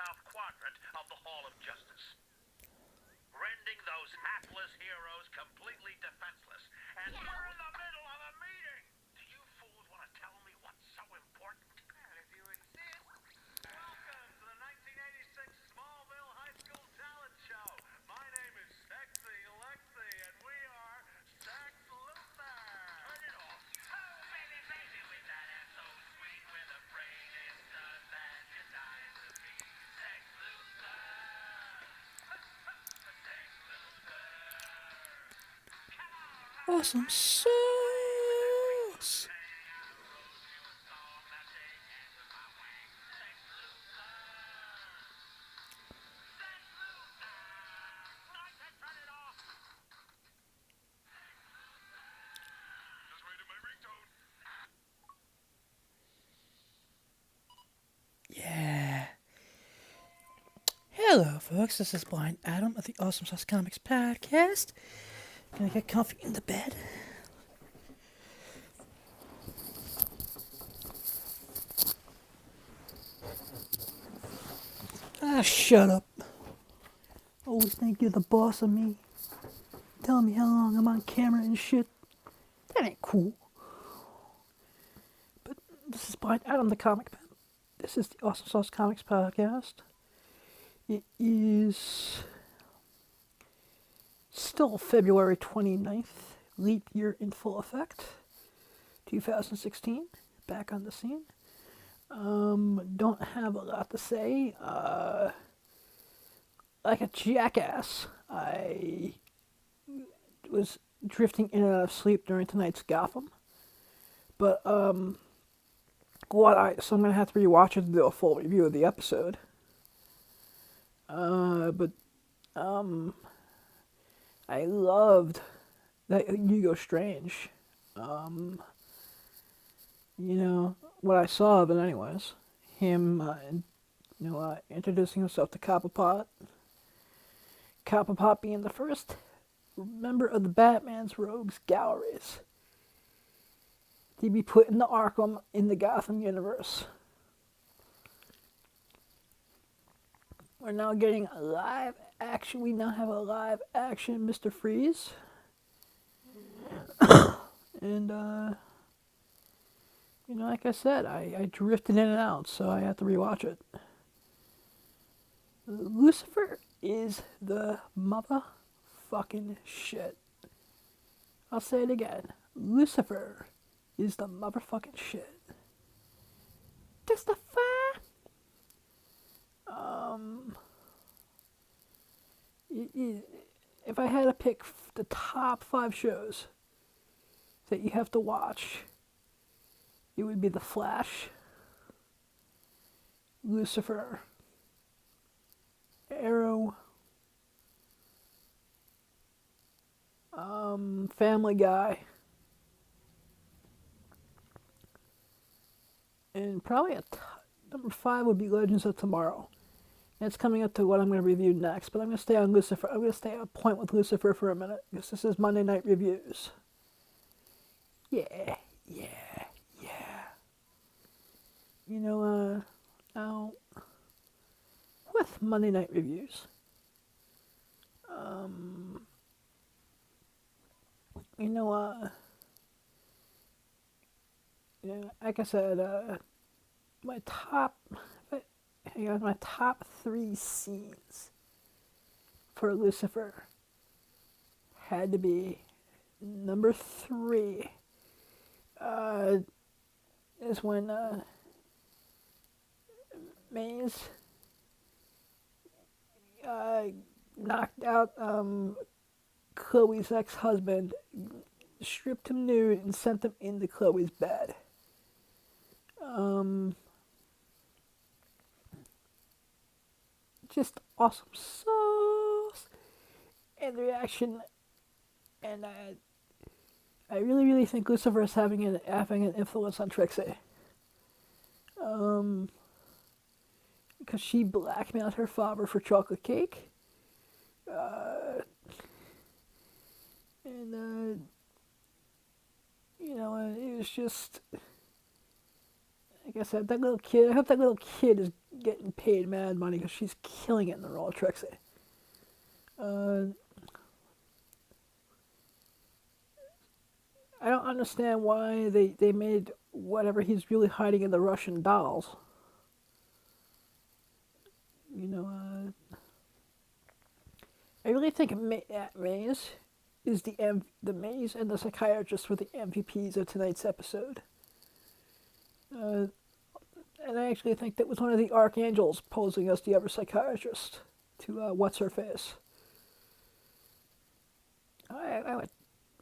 south quadrant of the Hall of Justice, rendering those hapless heroes completely defenseless. And we're in the middle of a meeting! Do you fools want to tell me what's so important? Well, if you insist. Welcome to the 1986 Smallville High School Talent Show. My name is Sexy Lexi, and we are Sex Luther. Turn it off. Oh, baby, baby, with that ass so sweet, with a brain is done that you're dying to be. Sex Luther. Sex Luther. Awesome sauce. Yeah. Hello, folks. This is Blind Adam of the Awesome Sauce Comics podcast. Gonna get comfy in the bed. Ah, shut up. Always think you're the boss of me. Telling me how long I'm on camera and shit. That ain't cool. But this is Blind Adam, the comic pen. This is the Awesome Sauce Comics podcast. It is still February 29th, leap year in full effect. 2016, back on the scene. Don't have a lot to say. Like a jackass, I was drifting in and out of sleep during tonight's Gotham. But, so I'm gonna have to rewatch it to do a full review of the episode. I loved that Hugo Strange. What I saw of it anyways. Him, introducing himself to Cobblepot. Cobblepot being the first member of the Batman's Rogues Galleries to be put into Arkham in the Gotham universe. We're now getting a live action. We now have a live action Mr. Freeze. And, like I said, I drifted in and out, so I had to rewatch it. Lucifer is the motherfucking shit. I'll say it again. Lucifer is the motherfucking shit. Testify. If I had to pick the top 5 shows that you have to watch, it would be The Flash, Lucifer, Arrow, Family Guy, and probably number 5 would be Legends of Tomorrow. And it's coming up to what I'm going to review next, but I'm going to stay on Lucifer. I'm going to stay on point with Lucifer for a minute, because this is Monday Night Reviews. Yeah. Now, with Monday Night Reviews, like I said, my top 3 scenes for Lucifer had to be number 3 is when Maze knocked out Chloe's ex-husband, stripped him nude, and sent him into Chloe's bed. Just awesome sauce, and the reaction, and I really, really think Lucifer is having an influence on Trixie. Because she blackmailed her father for chocolate cake. It was just, like I said, that little kid, I hope that little kid is getting paid mad money because she's killing it in the role of Trixie. I don't understand why they made whatever he's really hiding in the Russian dolls. You know, I really think Maze is the Maze and the psychiatrist were the MVPs of tonight's episode. And I actually think that was one of the archangels posing as the other psychiatrist to what's her face. I would,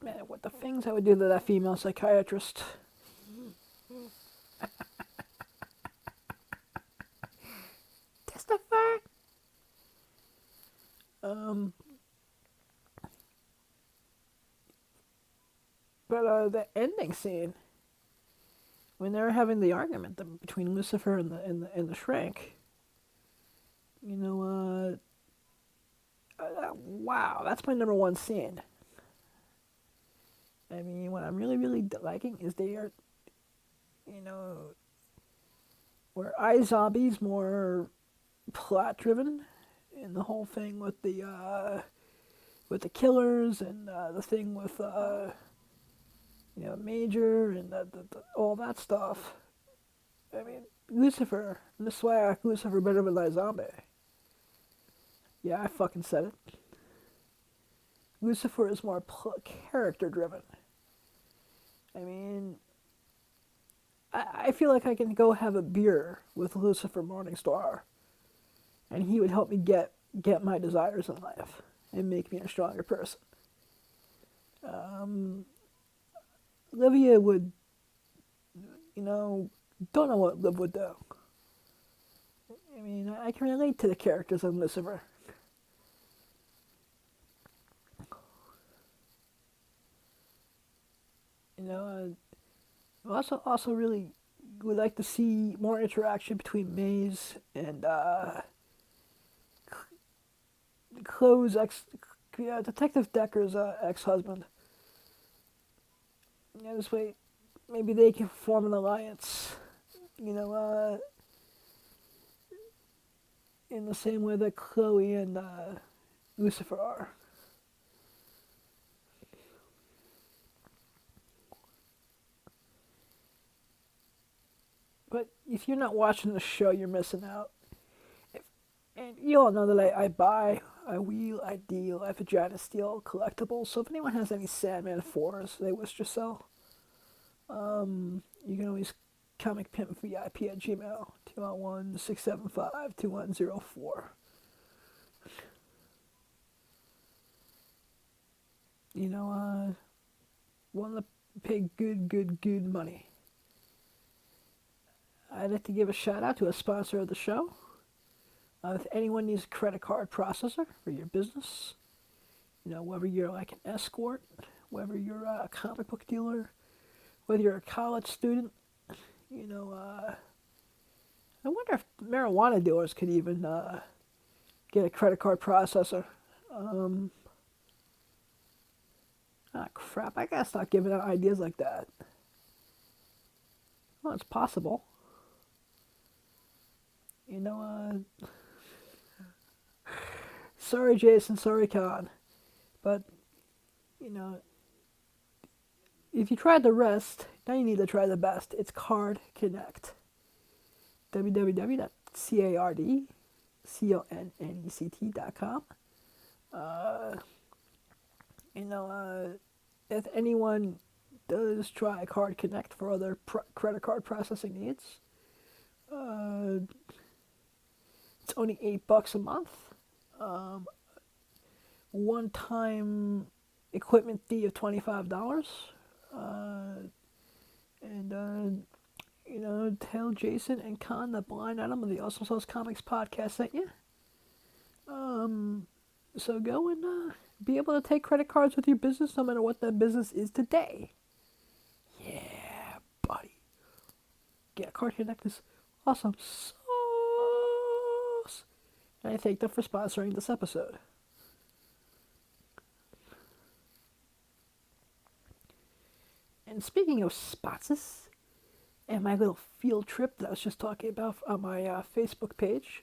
man, what the things I would do to that female psychiatrist. Testify. But the ending scene, when they were having the argument between Lucifer and the Shrink, you know, wow, that's my number one scene. I mean, what I'm really liking is they are, you know, where iZombie's more plot driven, and the whole thing with the killers and the thing with you know, Major and all that stuff. I mean, Lucifer, this is why I like Lucifer better than iZombie. Yeah, I fucking said it. Lucifer is more character driven. I mean, I feel like I can go have a beer with Lucifer Morningstar, and he would help me get my desires in life and make me a stronger person. Olivia would, you know, don't know what Liv would do. I mean, I can relate to the characters of Lucifer. You know, also really would like to see more interaction between Maze and Chloe's Detective Decker's ex-husband. You know, this way, maybe they can form an alliance. You know, in the same way that Chloe and Lucifer are. But if you're not watching the show, you're missing out. And you all know that I buy, I wheel, I deal, I vagina steal collectibles. So if anyone has any Sandman 4s they wish to sell, you can always comicpimpvip at Gmail, 201-675-2104. You know, want to pay good money. I'd like to give a shout out to a sponsor of the show. If anyone needs a credit card processor for your business, you know, whether you're like an escort, whether you're a comic book dealer, whether you're a college student, you know, I wonder if marijuana dealers could even get a credit card processor. Crap, I gotta stop giving out ideas like that. Well, it's possible. You know, sorry Jason, sorry Con, but, you know, if you tried the rest, now you need to try the best. It's Card Connect. www.cardconnect.com. You know, if anyone does try Card Connect for other credit card processing needs, it's only $8 a month. One-time equipment fee of $25. And you know, tell Jason and Con the blind item of the Awesome Sauce Comics podcast sent you. So go and be able to take credit cards with your business, no matter what that business is today. Yeah, buddy. Yeah, Card Connect is awesome sauce. And I thank them for sponsoring this episode. And speaking of sponsors, and my little field trip that I was just talking about on my Facebook page,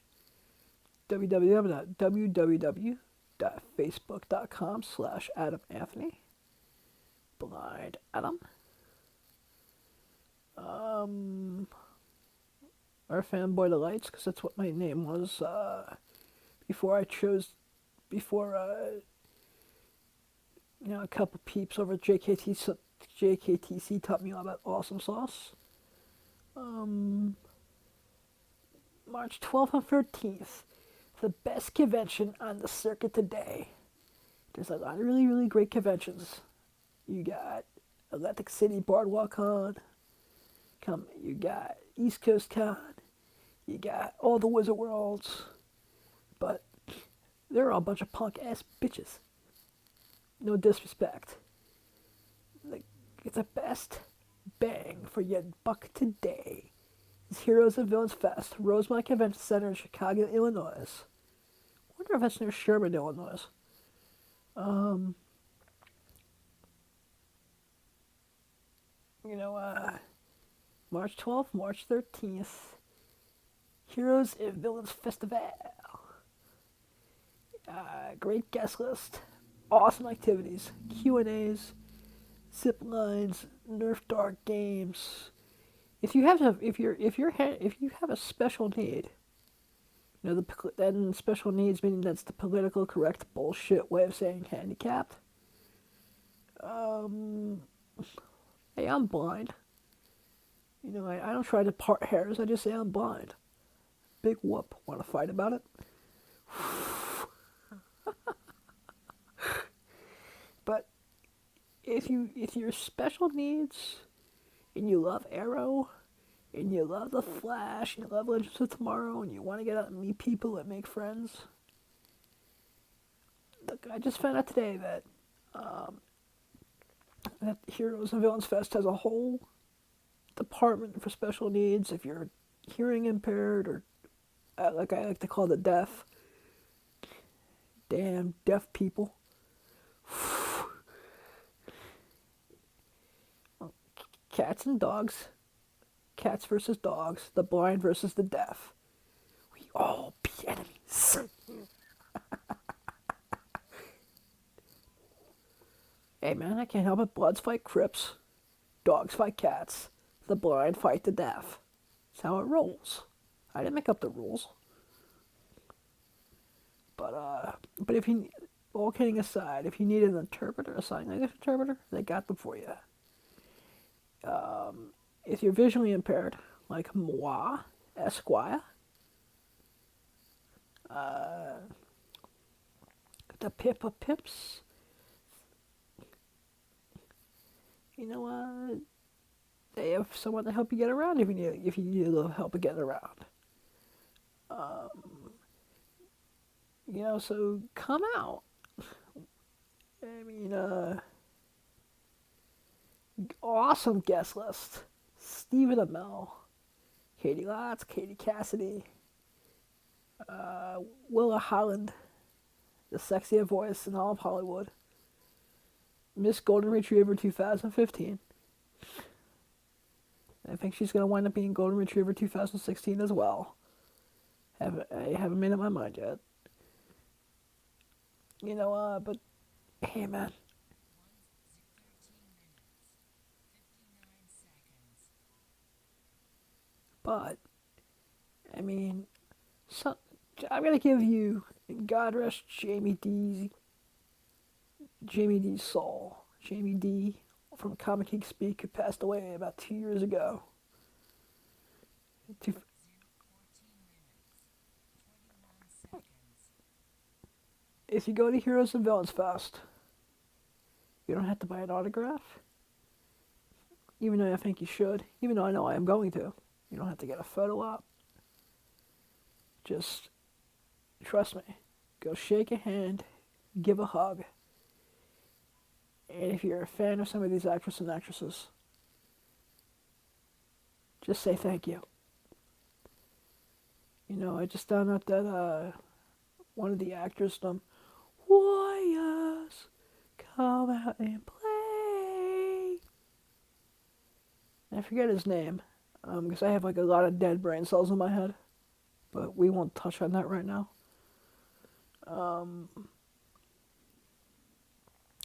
www.facebook.com/AdamAnthony, Blind Adam. Or Fanboy Delights, because that's what my name was before before a couple peeps over at JKTC taught me all about Awesome Sauce. March 12th and 13th, the best convention on the circuit today. There's a lot of really, really great conventions. You got Atlantic City Boardwalk Con. You got East Coast Con. You got all the Wizard Worlds. But they're all a bunch of punk ass bitches. No disrespect. It's the best bang for your buck today. It's Heroes and Villains Fest, Rosemont Convention Center in Chicago, Illinois. I wonder if that's near Sherman, Illinois. March 12th, March 13th, Heroes and Villains Festival. Great guest list, awesome activities, Q&As, zip lines, Nerf dart games. If you have a special need, then special needs meaning that's the political correct bullshit way of saying handicapped. Hey, I'm blind. I don't try to part hairs. I just say I'm blind. Big whoop. Want to fight about it? But if you're special needs and you love Arrow and you love The Flash and you love Legends of Tomorrow and you want to get out and meet people and make friends, look, I just found out today that that Heroes and Villains Fest has a whole department for special needs. If you're hearing impaired or like I like to call the deaf, damn deaf people. Cats and dogs, cats versus dogs, the blind versus the deaf. We all be enemies. Hey man, I can't help it. Bloods fight Crips, dogs fight cats, the blind fight the deaf. That's how it rolls. I didn't make up the rules. But if you, all kidding aside, if you need an interpreter, a sign language interpreter, they got them for you. If you're visually impaired, like moi, Esquire, the Pippa Pips, they have someone to help you get around if you need a little help getting around. So come out. I mean, awesome guest list. Stephen Amell, Katie Lotz, Katie Cassidy, Willa Holland, the sexiest voice in all of Hollywood, Miss Golden Retriever 2015. I think she's going to wind up being Golden Retriever 2016 as well. I haven't made up my mind yet. But hey, man. But, I mean, I'm going to give you, God rest Jamie D's soul. Jamie D from Comic Geek Speak, who passed away about 2 years ago. If you go to Heroes and Villains Fest, you don't have to buy an autograph, even though I think you should, even though I know I am going to. You don't have to get a photo op. Just trust me. Go shake a hand, give a hug. And if you're a fan of some of these actresses and actresses, just say thank you. I just found out that one of the actors from Warriors come out and play. I forget his name. Because I have like a lot of dead brain cells in my head, but we won't touch on that right now. I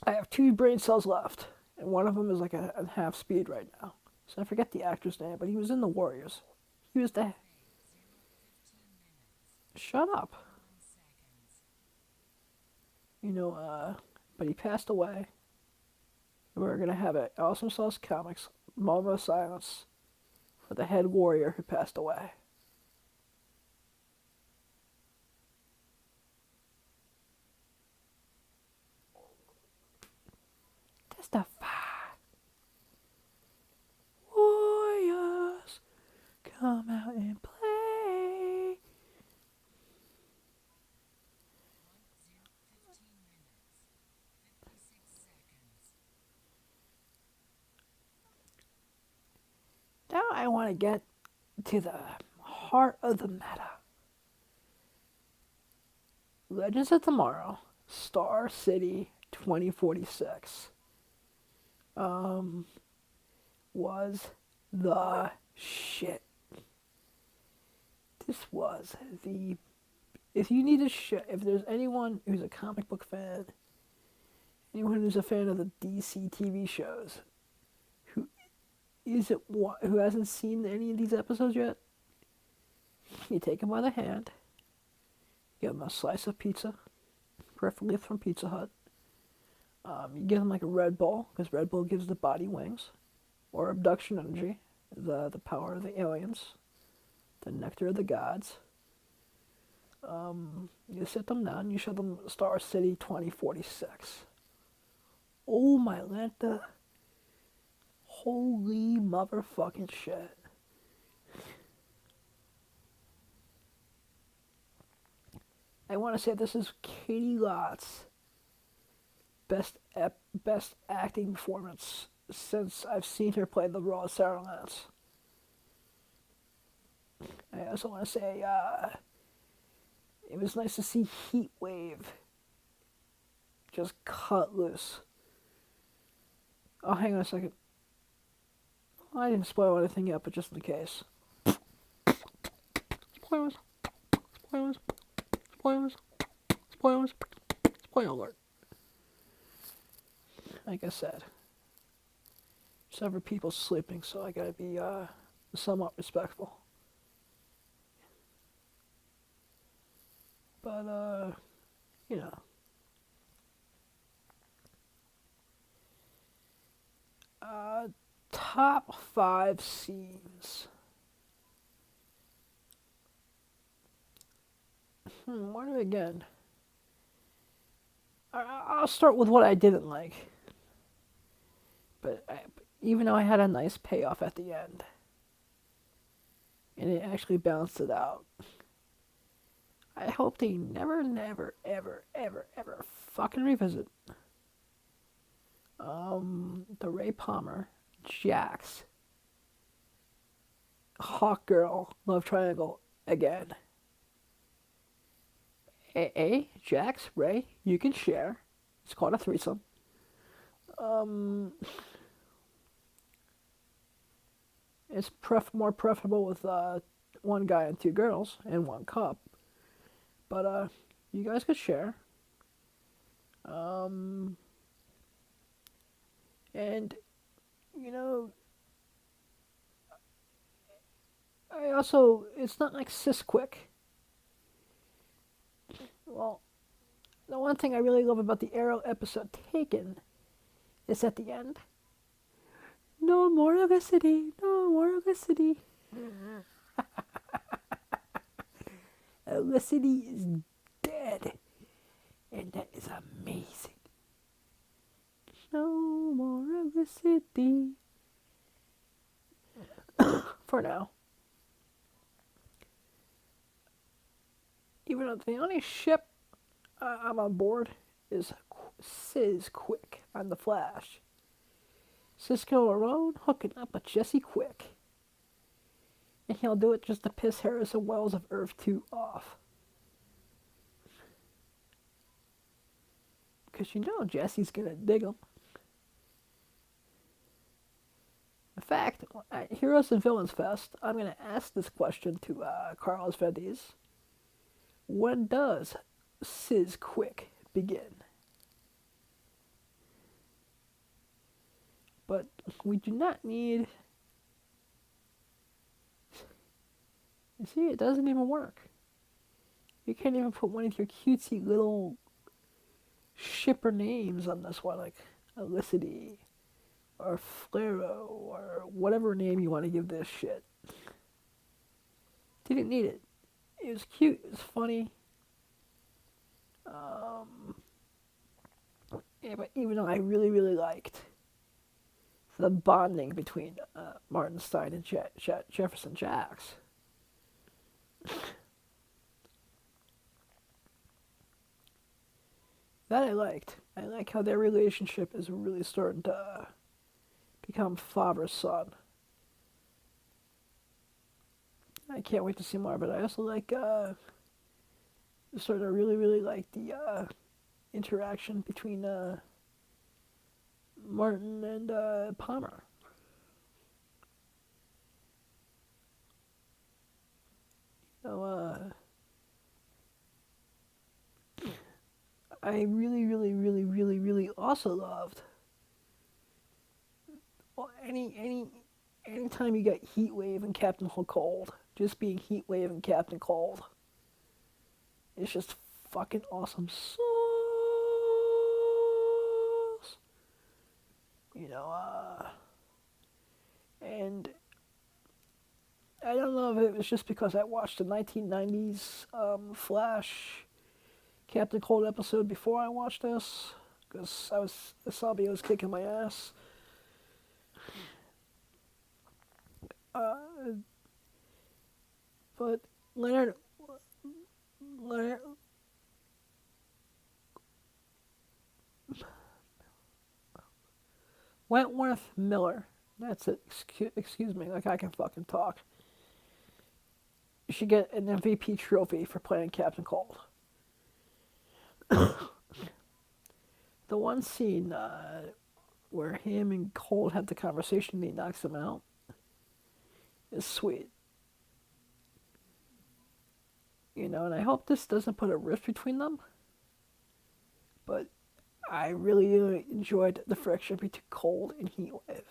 have 2 brain cells left, and one of them is like at half speed right now. So I forget the actor's name, but he was in the Warriors. He was the. Shut up. But he passed away. And we're gonna have an Awesome Sauce Comics moment of silence for the head warrior who passed away. Testify. Warriors, come out and play. Now I want to get to the heart of the meta. Legends of Tomorrow, Star City 2046. Was the shit. This was the. If you need if there's anyone who's a comic book fan, anyone who's a fan of the DC TV shows, who hasn't seen any of these episodes yet, you take them by the hand, give them a slice of pizza, preferably from Pizza Hut. You give them like a Red Bull, because Red Bull gives the body wings, or abduction energy, the power of the aliens, the nectar of the gods. You sit them down, you show them Star City 2046. Oh my Lanta. Holy motherfucking shit. I want to say this is Katie Lott's best acting performance since I've seen her play the role of Sarah Lance. I also want to say it was nice to see Heatwave just cut loose. Oh, hang on a second. I didn't spoil anything yet, but just in case. Spoilers. Spoilers. Spoilers. Spoilers. Spoiler alert. Like I said, several people sleeping, so I gotta be somewhat respectful. But, you know. Top 5 scenes. Where do we begin? I'll start with what I didn't like. But even though I had a nice payoff at the end, and it actually balanced it out, I hope they never, never, ever, ever, ever fucking revisit the Ray Palmer, Jax, Hawk Girl love triangle again. Jax, Ray, you can share. It's called a threesome. It's more preferable with one guy and 2 girls and 1 cup. But you guys could share. And you know, it's not like cisquick. Well, the one thing I really love about the Arrow episode Taken is at the end. No more electricity, no more electricity. Electricity is dead, and that is amazing. No more electricity. For now. Even though the only ship I'm on board is Cisquick on the Flash. Cisco alone hooking up with Jesse Quick. And he'll do it just to piss Harrison Wells of Earth 2 off. Because you know Jesse's gonna dig him. fact, at Heroes and Villains Fest, I'm going to ask this question to Carlos Vendies. When does cisquick begin? But we do not need... You see, it doesn't even work. You can't even put one of your cutesy little shipper names on this one, like Elicity or Flaro or whatever name you want to give this shit. Didn't need it. It was cute. It was funny. Yeah, but even though I really, really liked the bonding between Martin Stein and Jefferson Jacks, that I liked. I like how their relationship is really starting to become father-son. I can't wait to see more, but I also like sort of really, really like the interaction between Martin and Palmer. So, I really, really, really, really, really also loved anytime you got Heatwave and Captain Cold, just being Heatwave and Captain Cold. It's just fucking awesome sauce. You know, and I don't know if it was just because I watched the 1990s Flash Captain Cold episode before I watched this, because Asabi was kicking my ass. But Leonard Wentworth Miller, that's it, excuse me, like I can fucking talk. You should get an MVP trophy for playing Captain Cold. The one scene where him and Cold have the conversation and he knocks him out is sweet. You know, and I hope this doesn't put a rift between them. But I really enjoyed the friction between Cold and Heatwave.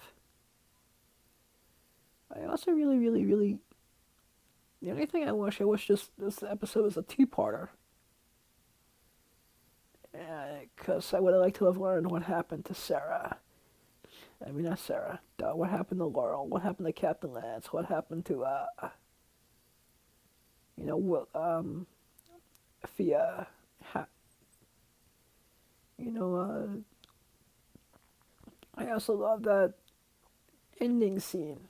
I also really... The only thing I wish this episode was a two-parter. Because I would have liked to have learned what happened to Sarah. I mean, not Sarah. Duh, what happened to Laurel? What happened to Captain Lance? What happened to, Fia? I also love that ending scene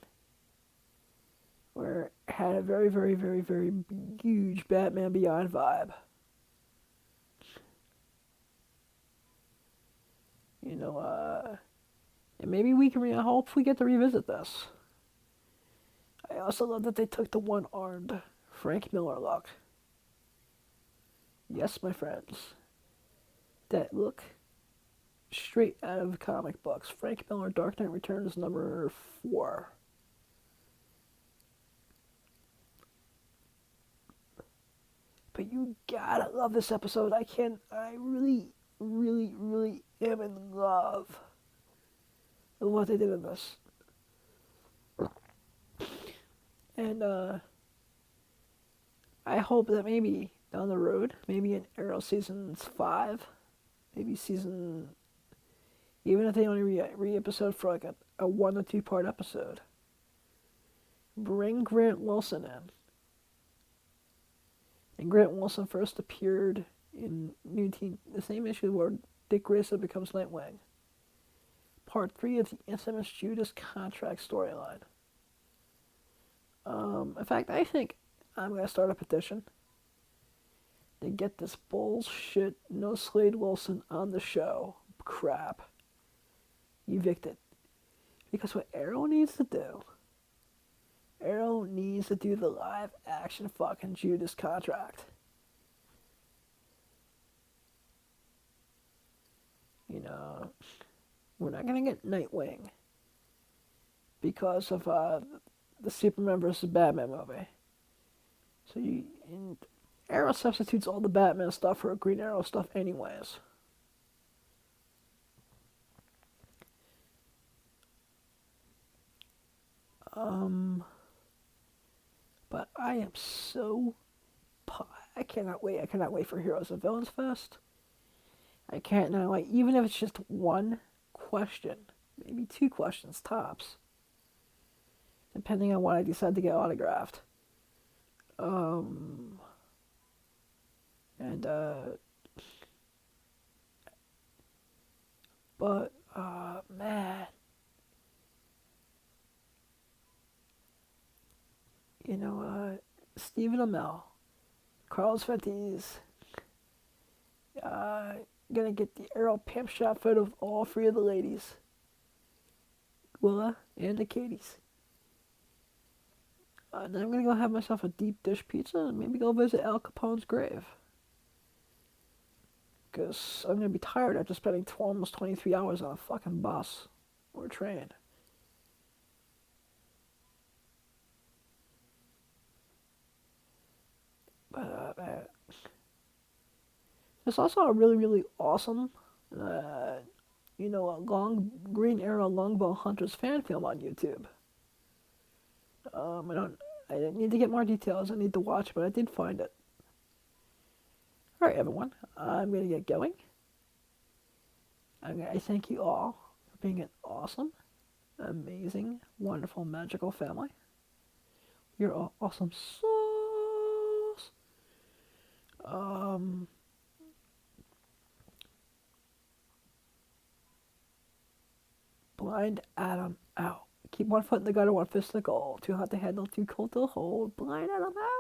where it had a very, very, very, very huge Batman Beyond vibe. And maybe we can, I hope we get to revisit this. I also love that they took the one-armed Frank Miller look. Yes, my friends. That look straight out of comic books. Frank Miller, Dark Knight Returns number 4. But you gotta love this episode. I really, really, really am in love with what they did in this. And I hope that maybe down the road, maybe in Arrow seasons 5, maybe season, even if they only re-episode for like a 1 to 2 part episode, bring Grant Wilson in. And Grant Wilson first appeared in the same issue where Dick Grayson becomes Nightwing. Part 3 of the infamous Judas contract storyline. In fact, I think I'm going to start a petition to get this bullshit no Slade Wilson on the show crap evicted. Because what Arrow needs to do the live action fucking Judas contract. We're not gonna get Nightwing because of the Superman versus Batman movie. So and Arrow substitutes all the Batman stuff for Green Arrow stuff anyways. But I am so I cannot wait. I cannot wait for Heroes and Villains Fest. I can't now wait, even if it's just one question, maybe 2 questions tops, depending on what I decide to get autographed. And but man, you know, Stephen Amell, Carlos Fuentes, gonna get the Arrow pimp shot photo of all 3 of the ladies, Willa and the Katie's. Then I'm gonna go have myself a deep dish pizza and maybe go visit Al Capone's grave. Because I'm gonna be tired after spending almost 23 hours on a fucking bus or train. But man, there's also a really, really awesome, a long Green Arrow Longbow Hunters fan film on YouTube. I didn't need to get more details. I need to watch, but I did find it. All right, everyone, I'm gonna get going. I thank you all for being an awesome, amazing, wonderful, magical family. You're all awesome sauce. Blind Adam out. Keep one foot in the gutter, one fist in the goal. Too hot to handle, too cold to hold. Blind Adam out.